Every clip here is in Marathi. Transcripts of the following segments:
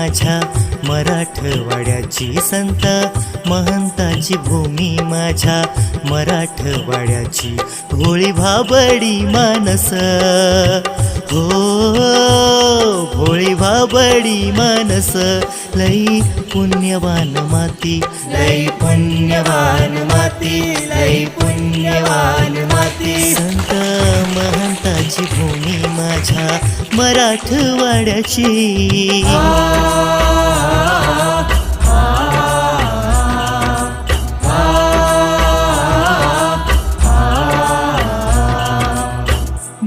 माझ्या मराठवाड्याची संत महंताची भूमी माझ्या मराठवाड्याची भोळी भाबडी मानस हो भोळी भाबडी मानस लई पुण्यवान माती लई पुण्यवान माती लई पुण्यवान माती संत महंताची भूमी माझ्या मराठवाड्याची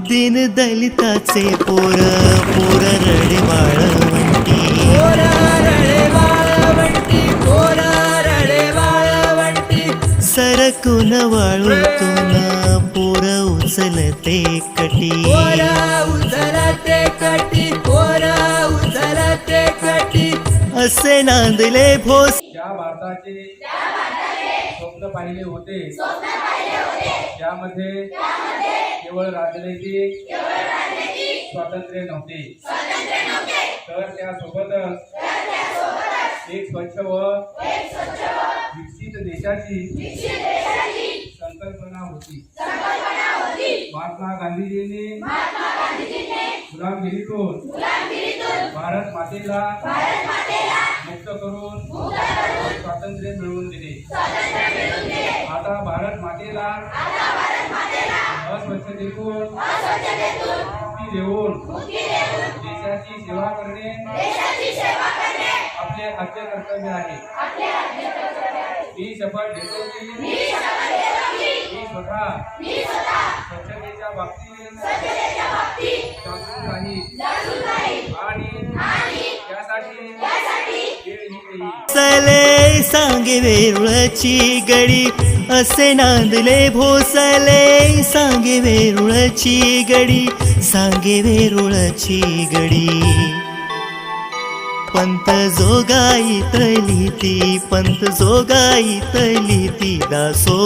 दीन दलिताचे पोर पोर रडे वाळवंटी सरकून वाळूतून पोर उचलते कटी असे नांदले भोस ज्या भारताचे स्वप्न पाहिले होते त्यामध्ये केवळ राजनैतिक स्वातंत्र्य नव्हते तर त्यासोबतच एक स्वच्छ व विकसित देशाची संकल्पना होती. महात्मा गांधीजींनी गुलामगिरीतून भारत मातेला मुक्त करून स्वातंत्र्य मिळवून दिले. आता भारत मातेला अस्वच्छतेतून मुक्ती देऊन देशाची सेवा करणे आपले आद्य कर्तव्य आहे. मी शपथ घेतो की मी स्वतः स्वच्छतेच्या बाबतीत जागरूक राहील आणि त्यासाठी सले सांगे वेरुळची गडी असे नांदले भोसले सांगे वेरुळची गडी सांगे वेरुळची गडी पंत जोगाई तली ती पंत जोगाई तली ती दासो